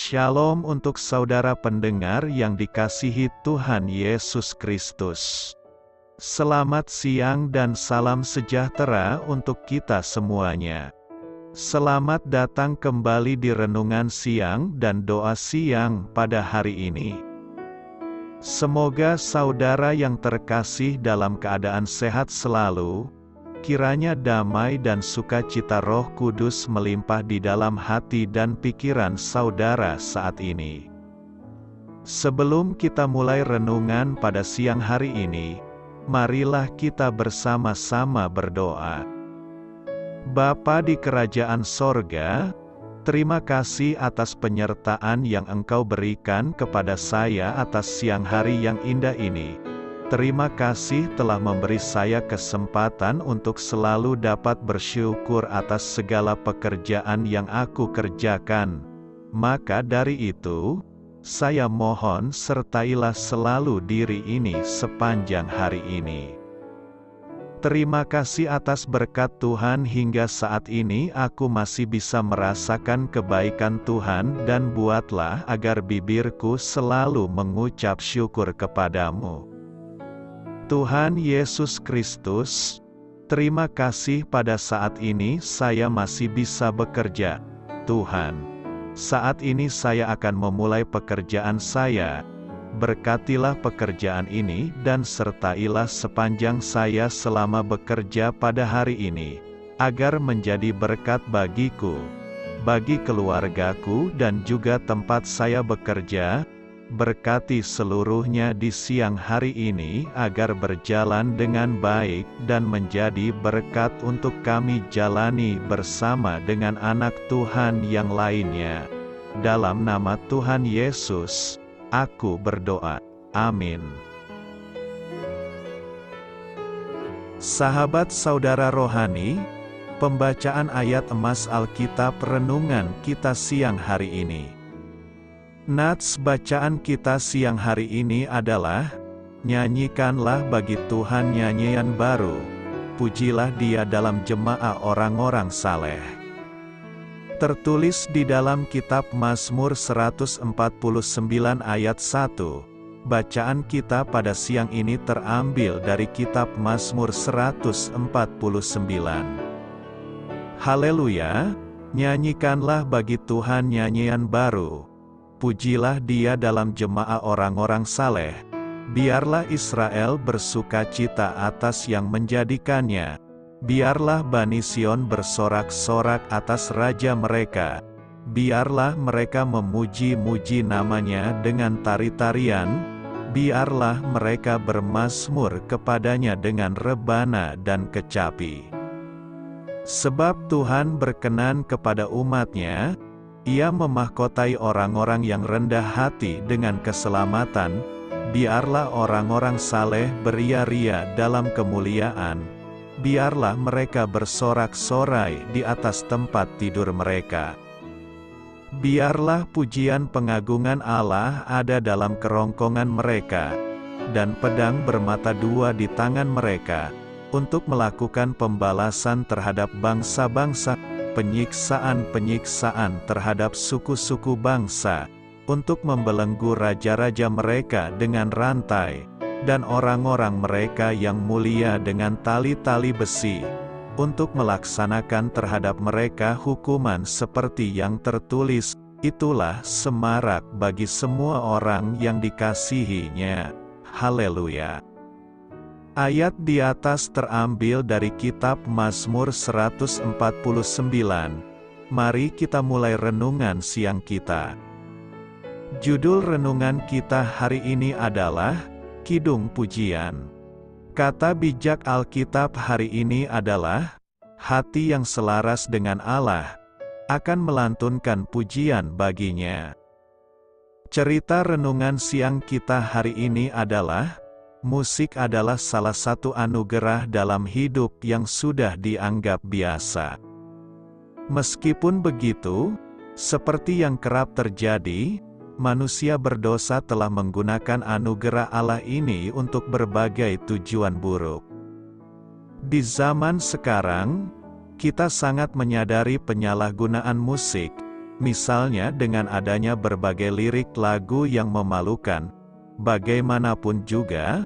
Shalom untuk saudara pendengar yang dikasihi Tuhan Yesus Kristus. Selamat siang dan salam sejahtera untuk kita semuanya. Selamat datang kembali di renungan siang dan doa siang pada hari ini. Semoga saudara yang terkasih dalam keadaan sehat selalu. Kiranya damai dan sukacita Roh Kudus melimpah di dalam hati dan pikiran saudara saat ini. Sebelum kita mulai renungan pada siang hari ini, marilah kita bersama-sama berdoa. Bapa di kerajaan sorga, terima kasih atas penyertaan yang Engkau berikan kepada saya atas siang hari yang indah ini. Terima kasih telah memberi saya kesempatan untuk selalu dapat bersyukur atas segala pekerjaan yang aku kerjakan. Maka dari itu, saya mohon sertailah selalu diri ini sepanjang hari ini. Terima kasih atas berkat Tuhan hingga saat ini aku masih bisa merasakan kebaikan Tuhan dan buatlah agar bibirku selalu mengucap syukur kepadamu. Tuhan Yesus Kristus, terima kasih pada saat ini saya masih bisa bekerja. Tuhan, saat ini saya akan memulai pekerjaan saya. Berkatilah pekerjaan ini dan sertailah sepanjang saya selama bekerja pada hari ini, agar menjadi berkat bagiku, bagi keluargaku dan juga tempat saya bekerja. Berkati seluruhnya di siang hari ini agar berjalan dengan baik dan menjadi berkat untuk kami jalani bersama dengan anak Tuhan yang lainnya. Dalam nama Tuhan Yesus, aku berdoa. Amin. Sahabat saudara rohani, pembacaan ayat emas Alkitab renungan kita siang hari ini. Nats bacaan kita siang hari ini adalah, nyanyikanlah bagi Tuhan nyanyian baru, pujilah Dia dalam jemaah orang-orang saleh. Tertulis di dalam kitab Mazmur 149 ayat 1, bacaan kita pada siang ini terambil dari kitab Mazmur 149. Haleluya, nyanyikanlah bagi Tuhan nyanyian baru. Pujilah Dia dalam jemaah orang-orang saleh. Biarlah Israel bersukacita atas yang menjadikannya. Biarlah Bani Sion bersorak-sorak atas Raja mereka. Biarlah mereka memuji-muji namanya dengan tari-tarian. Biarlah mereka bermazmur kepadanya dengan rebana dan kecapi. Sebab Tuhan berkenan kepada umat-Nya. Ia memahkotai orang-orang yang rendah hati dengan keselamatan. Biarlah orang-orang saleh beria-ria dalam kemuliaan. Biarlah mereka bersorak-sorai di atas tempat tidur mereka. Biarlah pujian pengagungan Allah ada dalam kerongkongan mereka, dan pedang bermata dua di tangan mereka, untuk melakukan pembalasan terhadap bangsa-bangsa, penyiksaan-penyiksaan terhadap suku-suku bangsa, untuk membelenggu raja-raja mereka dengan rantai, dan orang-orang mereka yang mulia dengan tali-tali besi, untuk melaksanakan terhadap mereka hukuman seperti yang tertulis. Itulah semarak bagi semua orang yang dikasihi-Nya. Haleluya. Ayat di atas terambil dari kitab Mazmur 149. Mari kita mulai renungan siang kita. Judul renungan kita hari ini adalah Kidung Pujian. Kata bijak Alkitab hari ini adalah, hati yang selaras dengan Allah akan melantunkan pujian baginya. Cerita renungan siang kita hari ini adalah, musik adalah salah satu anugerah dalam hidup yang sudah dianggap biasa. Meskipun begitu, seperti yang kerap terjadi, manusia berdosa telah menggunakan anugerah Allah ini untuk berbagai tujuan buruk. Di zaman sekarang, kita sangat menyadari penyalahgunaan musik, Misalnya dengan adanya berbagai lirik lagu yang memalukan. Bagaimanapun juga,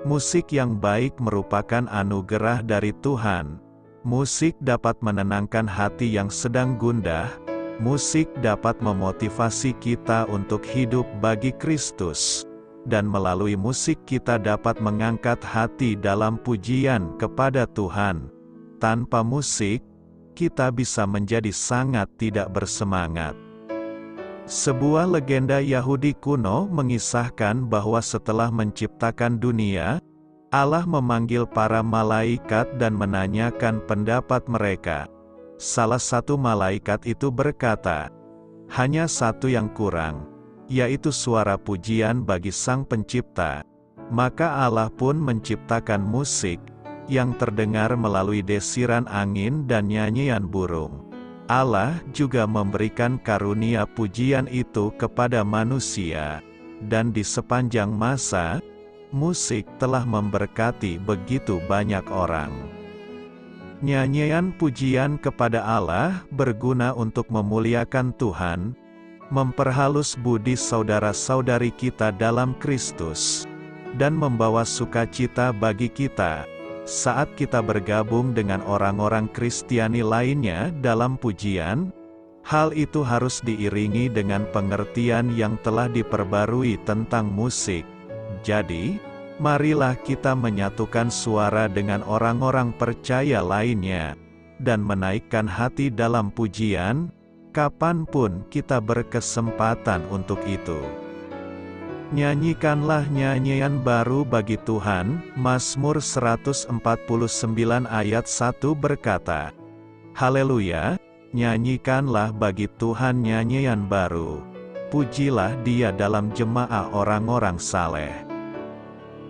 musik yang baik merupakan anugerah dari Tuhan. Musik dapat menenangkan hati yang sedang gundah. Musik dapat memotivasi kita untuk hidup bagi Kristus. Dan melalui musik kita dapat mengangkat hati dalam pujian kepada Tuhan. Tanpa musik, kita bisa menjadi sangat tidak bersemangat. Sebuah legenda Yahudi kuno mengisahkan bahwa setelah menciptakan dunia, Allah memanggil para malaikat dan menanyakan pendapat mereka. Salah satu malaikat itu berkata, "Hanya satu yang kurang, yaitu suara pujian bagi Sang Pencipta." Maka Allah pun menciptakan musik yang terdengar melalui desiran angin dan nyanyian burung. Allah juga memberikan karunia pujian itu kepada manusia, dan di sepanjang masa, musik telah memberkati begitu banyak orang. Nyanyian pujian kepada Allah berguna untuk memuliakan Tuhan, memperhalus budi saudara-saudari kita dalam Kristus, dan membawa sukacita bagi kita saat kita bergabung dengan orang-orang Kristiani lainnya dalam pujian. Hal itu harus diiringi dengan pengertian yang telah diperbarui tentang musik. Jadi, marilah kita menyatukan suara dengan orang-orang percaya lainnya, dan menaikkan hati dalam pujian, kapanpun kita berkesempatan untuk itu. Nyanyikanlah nyanyian baru bagi Tuhan. Mazmur 149 ayat 1 berkata, "Haleluya, nyanyikanlah bagi Tuhan nyanyian baru. Pujilah Dia dalam jemaah orang-orang saleh."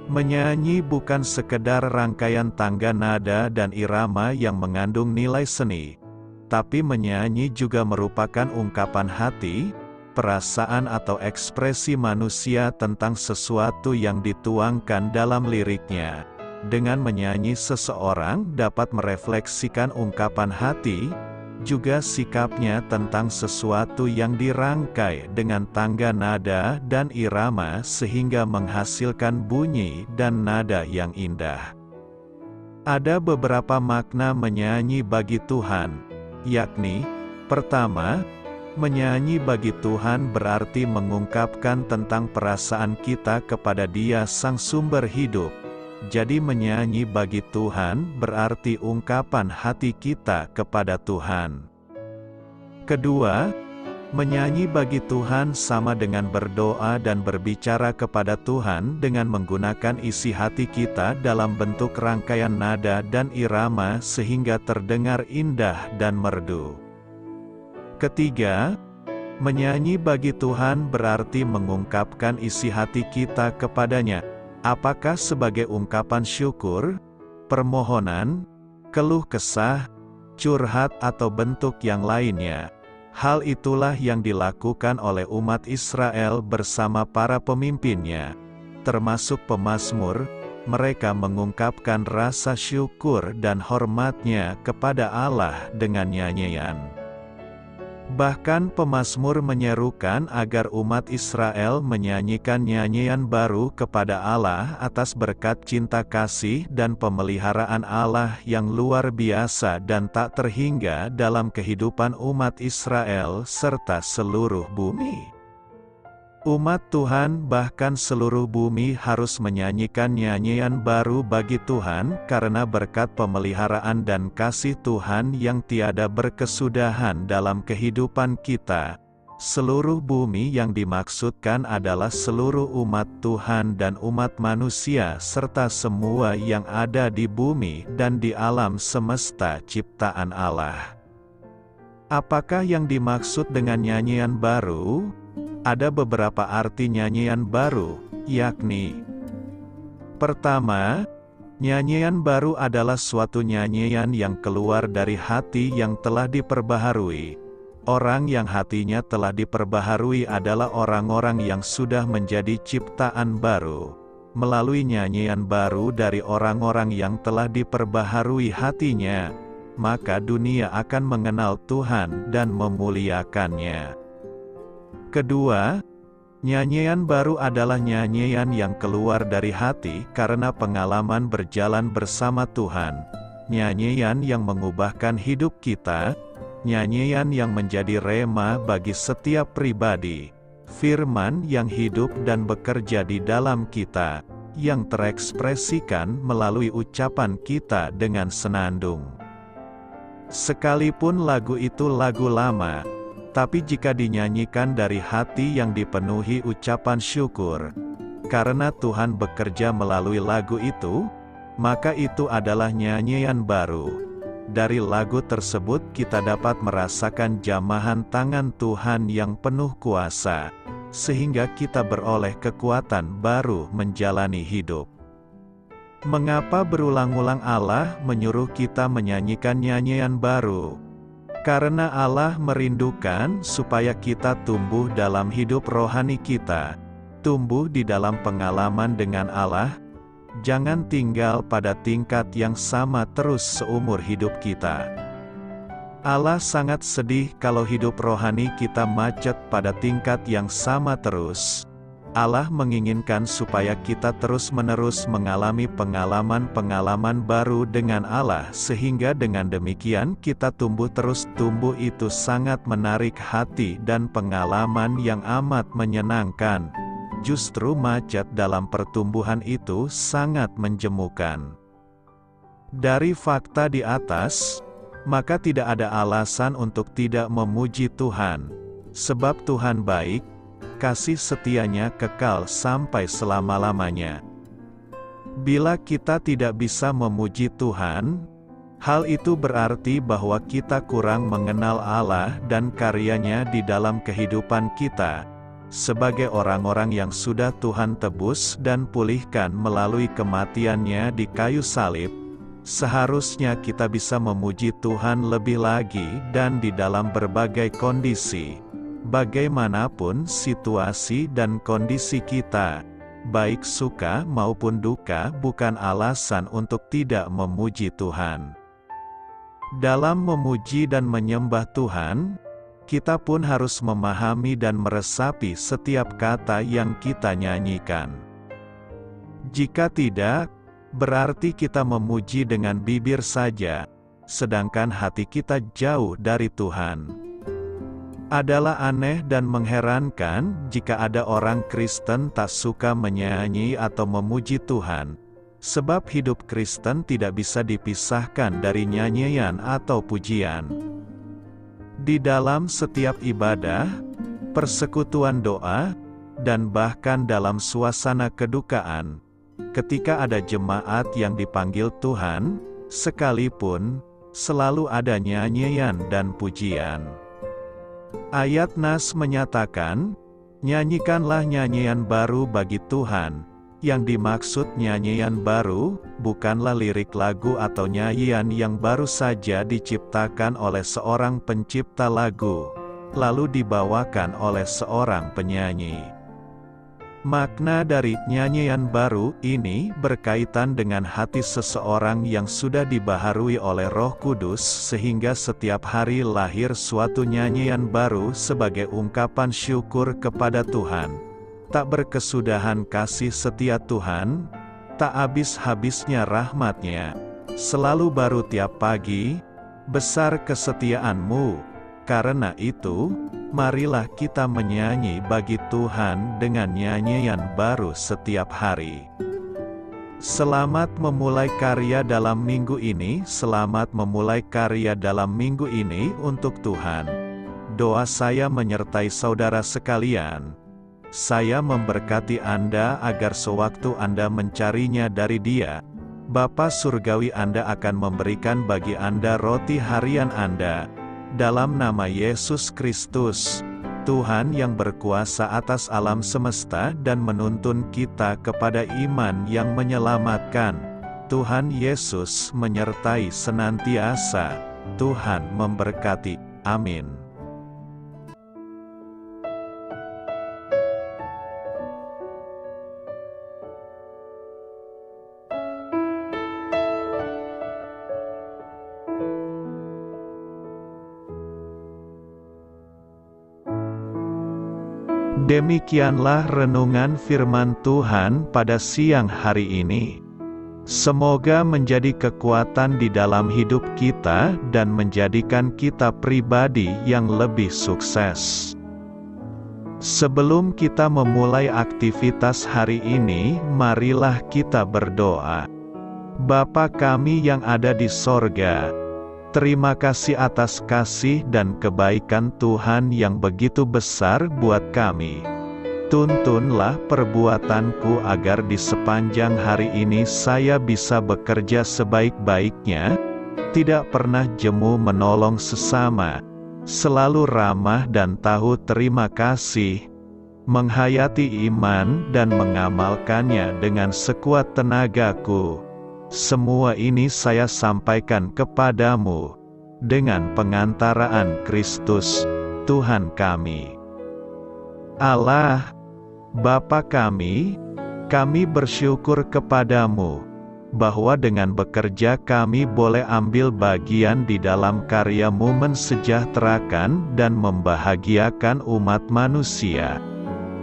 Menyanyi bukan sekedar rangkaian tangga nada dan irama yang mengandung nilai seni, tapi menyanyi juga merupakan ungkapan hati, perasaan atau ekspresi manusia tentang sesuatu yang dituangkan dalam liriknya. Dengan menyanyi seseorang dapat merefleksikan ungkapan hati, juga sikapnya tentang sesuatu yang dirangkai dengan tangga nada dan irama sehingga menghasilkan bunyi dan nada yang indah. Ada beberapa makna menyanyi bagi Tuhan, yakni, pertama, menyanyi bagi Tuhan berarti mengungkapkan tentang perasaan kita kepada Dia Sang Sumber Hidup. Jadi menyanyi bagi Tuhan berarti ungkapan hati kita kepada Tuhan. Kedua, menyanyi bagi Tuhan sama dengan berdoa dan berbicara kepada Tuhan dengan menggunakan isi hati kita dalam bentuk rangkaian nada dan irama sehingga terdengar indah dan merdu. Ketiga, menyanyi bagi Tuhan berarti mengungkapkan isi hati kita kepadanya, apakah sebagai ungkapan syukur, permohonan, keluh kesah, curhat atau bentuk yang lainnya. Hal itulah yang dilakukan oleh umat Israel bersama para pemimpinnya, termasuk pemazmur. Mereka mengungkapkan rasa syukur dan hormatnya kepada Allah dengan nyanyian. Bahkan pemazmur menyerukan agar umat Israel menyanyikan nyanyian baru kepada Allah atas berkat cinta kasih dan pemeliharaan Allah yang luar biasa dan tak terhingga dalam kehidupan umat Israel serta seluruh bumi. Umat Tuhan bahkan seluruh bumi harus menyanyikan nyanyian baru bagi Tuhan karena berkat pemeliharaan dan kasih Tuhan yang tiada berkesudahan dalam kehidupan kita. Seluruh bumi yang dimaksudkan adalah seluruh umat Tuhan dan umat manusia serta semua yang ada di bumi dan di alam semesta ciptaan Allah. Apakah yang dimaksud dengan nyanyian baru? Ada beberapa arti nyanyian baru, yakni: pertama, nyanyian baru adalah suatu nyanyian yang keluar dari hati yang telah diperbaharui. Orang yang hatinya telah diperbaharui adalah orang-orang yang sudah menjadi ciptaan baru. Melalui nyanyian baru dari orang-orang yang telah diperbaharui hatinya, maka dunia akan mengenal Tuhan dan memuliakannya. Kedua, nyanyian baru adalah nyanyian yang keluar dari hati karena pengalaman berjalan bersama Tuhan. Nyanyian yang mengubahkan hidup kita, nyanyian yang menjadi rema bagi setiap pribadi, firman yang hidup dan bekerja di dalam kita, yang terekspresikan melalui ucapan kita dengan senandung. Sekalipun lagu itu lagu lama, tapi jika dinyanyikan dari hati yang dipenuhi ucapan syukur, karena Tuhan bekerja melalui lagu itu, maka itu adalah nyanyian baru. Dari lagu tersebut kita dapat merasakan jamahan tangan Tuhan yang penuh kuasa, sehingga kita beroleh kekuatan baru menjalani hidup. Mengapa berulang-ulang Allah menyuruh kita menyanyikan nyanyian baru? Karena Allah merindukan supaya kita tumbuh dalam hidup rohani kita, tumbuh di dalam pengalaman dengan Allah. Jangan tinggal pada tingkat yang sama terus seumur hidup kita. Allah sangat sedih kalau hidup rohani kita macet pada tingkat yang sama terus. Allah menginginkan supaya kita terus-menerus mengalami pengalaman-pengalaman baru dengan Allah, sehingga dengan demikian kita tumbuh terus. Tumbuh itu sangat menarik hati dan pengalaman yang amat menyenangkan. Justru macet dalam pertumbuhan itu sangat menjemukan. Dari fakta di atas, maka tidak ada alasan untuk tidak memuji Tuhan, sebab Tuhan baik, kasih setianya kekal sampai selama-lamanya. Bila kita tidak bisa memuji Tuhan, hal itu berarti bahwa kita kurang mengenal Allah dan karyanya di dalam kehidupan kita. Sebagai orang-orang yang sudah Tuhan tebus dan pulihkan melalui kematiannya di kayu salib, seharusnya kita bisa memuji Tuhan lebih lagi dan di dalam berbagai kondisi. Bagaimanapun situasi dan kondisi kita, baik suka maupun duka, bukan alasan untuk tidak memuji Tuhan. Dalam memuji dan menyembah Tuhan, kita pun harus memahami dan meresapi setiap kata yang kita nyanyikan. Jika tidak, berarti kita memuji dengan bibir saja, sedangkan hati kita jauh dari Tuhan. Adalah aneh dan mengherankan jika ada orang Kristen tak suka menyanyi atau memuji Tuhan, sebab hidup Kristen tidak bisa dipisahkan dari nyanyian atau pujian. Di dalam setiap ibadah, persekutuan doa, dan bahkan dalam suasana kedukaan, ketika ada jemaat yang dipanggil Tuhan, sekalipun, selalu ada nyanyian dan pujian. Ayat Nas menyatakan, nyanyikanlah nyanyian baru bagi Tuhan. Yang dimaksud nyanyian baru, bukanlah lirik lagu atau nyanyian yang baru saja diciptakan oleh seorang pencipta lagu, lalu dibawakan oleh seorang penyanyi. Makna dari nyanyian baru ini berkaitan dengan hati seseorang yang sudah dibaharui oleh Roh Kudus, sehingga setiap hari lahir suatu nyanyian baru sebagai ungkapan syukur kepada Tuhan. Tak berkesudahan kasih setia Tuhan, tak habis-habisnya rahmat-Nya, selalu baru tiap pagi, besar kesetiaan-Mu. Karena itu, marilah kita menyanyi bagi Tuhan dengan nyanyian baru setiap hari. Selamat memulai karya dalam minggu ini. Selamat memulai karya dalam minggu ini untuk Tuhan. Doa saya menyertai saudara sekalian. Saya memberkati Anda agar sewaktu Anda mencarinya dari Dia, Bapa Surgawi Anda akan memberikan bagi Anda roti harian Anda. Dalam nama Yesus Kristus, Tuhan yang berkuasa atas alam semesta dan menuntun kita kepada iman yang menyelamatkan, Tuhan Yesus menyertai senantiasa. Tuhan memberkati. Amin. Demikianlah renungan firman Tuhan pada siang hari ini. Semoga menjadi kekuatan di dalam hidup kita dan menjadikan kita pribadi yang lebih sukses. Sebelum kita memulai aktivitas hari ini, marilah kita berdoa. Bapa kami yang ada di sorga, terima kasih atas kasih dan kebaikan Tuhan yang begitu besar buat kami. Tuntunlah perbuatanku agar di sepanjang hari ini saya bisa bekerja sebaik-baiknya, tidak pernah jemu menolong sesama, selalu ramah dan tahu terima kasih, menghayati iman dan mengamalkannya dengan sekuat tenagaku. Semua ini saya sampaikan kepadamu, dengan pengantaraan Kristus, Tuhan kami. Allah, Bapa kami bersyukur kepadamu, bahwa dengan bekerja kami boleh ambil bagian di dalam karya-Mu mensejahterakan dan membahagiakan umat manusia.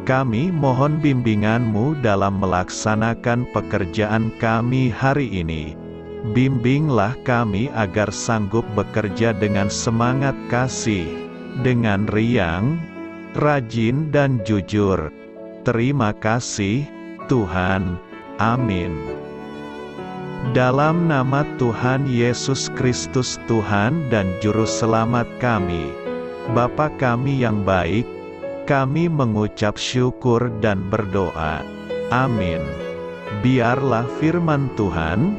Kami mohon bimbingan-Mu dalam melaksanakan pekerjaan kami hari ini. Bimbinglah kami agar sanggup bekerja dengan semangat kasih, dengan riang, rajin dan jujur. Terima kasih, Tuhan. Amin. Dalam nama Tuhan Yesus Kristus Tuhan dan Juru Selamat kami, Bapa kami yang baik, kami mengucap syukur dan berdoa. Amin. Biarlah firman Tuhan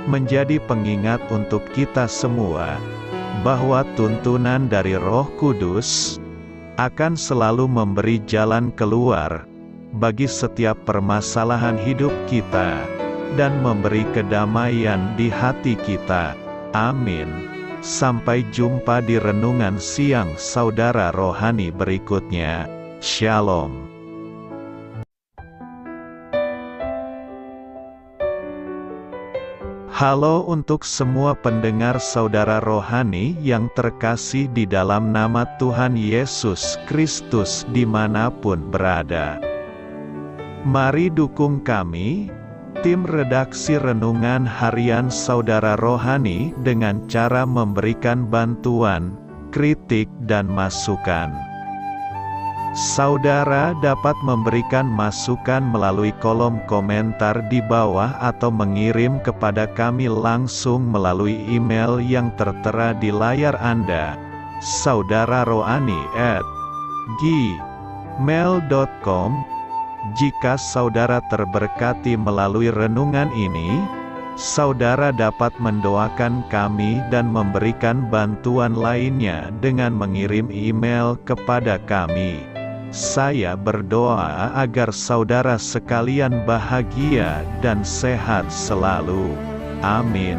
menjadi pengingat untuk kita semua, bahwa tuntunan dari Roh Kudus akan selalu memberi jalan keluar bagi setiap permasalahan hidup kita, dan memberi kedamaian di hati kita. Amin. Sampai jumpa di renungan siang saudara rohani berikutnya. Shalom. Halo untuk semua pendengar saudara rohani yang terkasih di dalam nama Tuhan Yesus Kristus dimanapun berada. Mari dukung kami, tim redaksi Renungan Harian Saudara Rohani, dengan cara memberikan bantuan, kritik dan masukan. Saudara dapat memberikan masukan melalui kolom komentar di bawah atau mengirim kepada kami langsung melalui email yang tertera di layar Anda, saudararohani@gmail.com. Jika saudara terberkati melalui renungan ini, saudara dapat mendoakan kami dan memberikan bantuan lainnya dengan mengirim email kepada kami. Saya berdoa agar saudara sekalian bahagia dan sehat selalu. Amin.